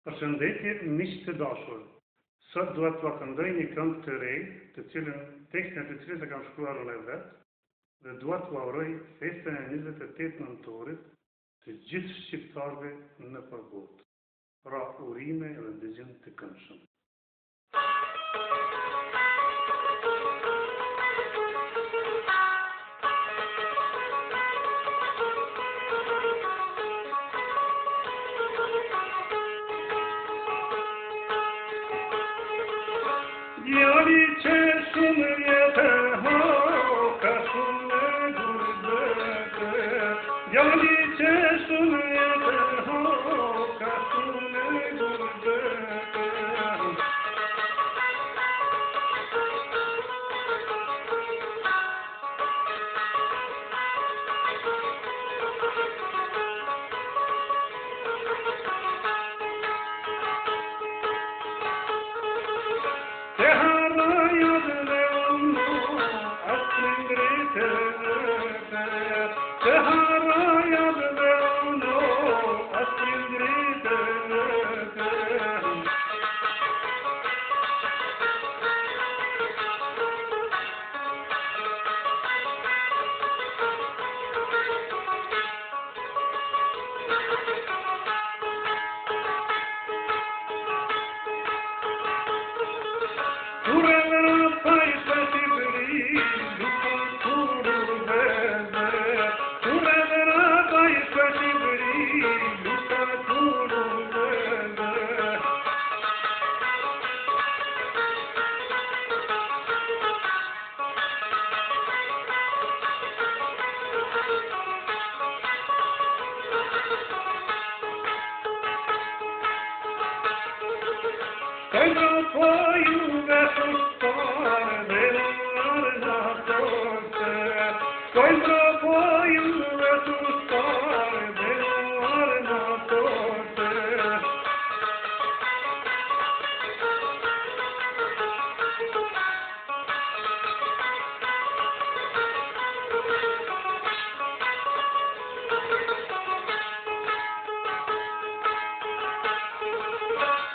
Përshëndetje miq të dashur. Sot dua t'ua këndoj një këngë të re, tekstin e të cilës e kam shkruar unë vetë, dhe dua t'ua uroj festën e 28 nëntorit të gjithë shqiptarëve në përbotë. Pra urime dhe dëgjim të këndshëm. Djali që shumë jetë ka shumë gurbete, djali që shumë jetë ka shumë gurbete.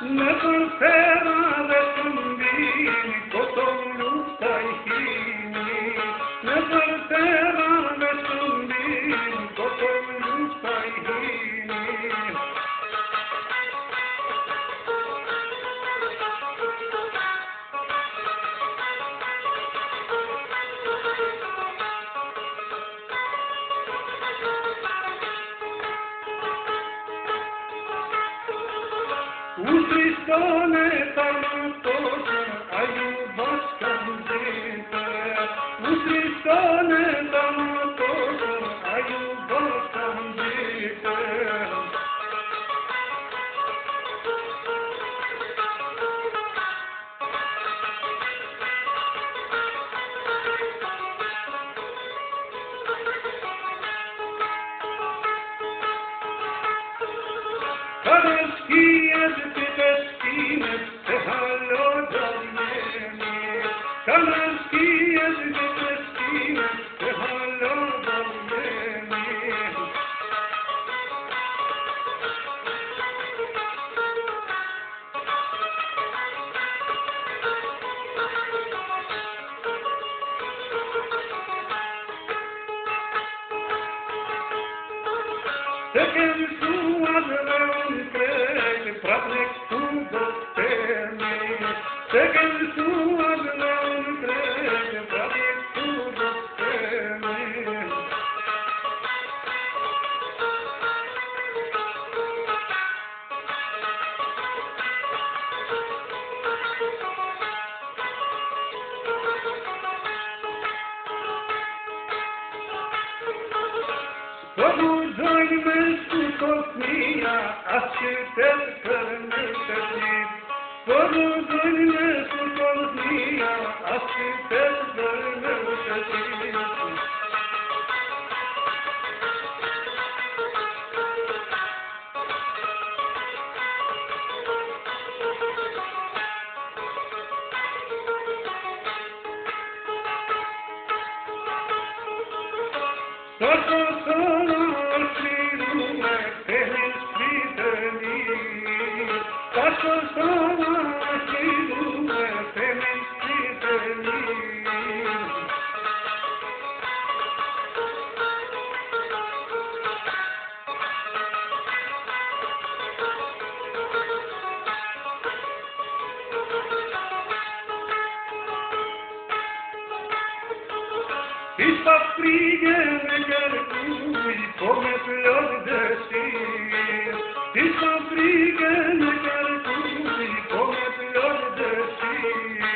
Në përfera dhe të mbini, koto lufta I hini. Në përfera dhe të mbini, koto lufta I hini. Utristone ta mëtosë, aju bashkan dhite. Utristone ta mëtosë, aju bashkan dhite. Se kem suat dhe unë krejt, prap ne këtu do t'temi. Se kem suat dhe unë krejt, prap ne këtu do t'temi. Me shkukos mija, as qytet për në të njit. Përruzojnë me shkukos mija, as qytet për në të njit. Sot pa frigë me kërkuj, po me plot dëshirë. Ti pa frigë me kërkuj, po me plot dëshirë.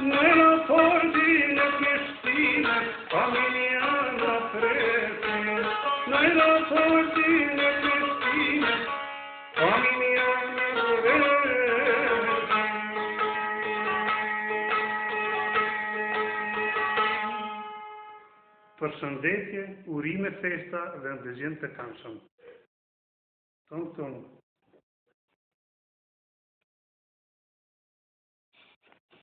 Në raporti në Prishtinë, familja në presin. Në raporti në Prishtinë, familja në presin. Përshëndetje, urime festa dhe ndëgjim të këndshëm. Tonë.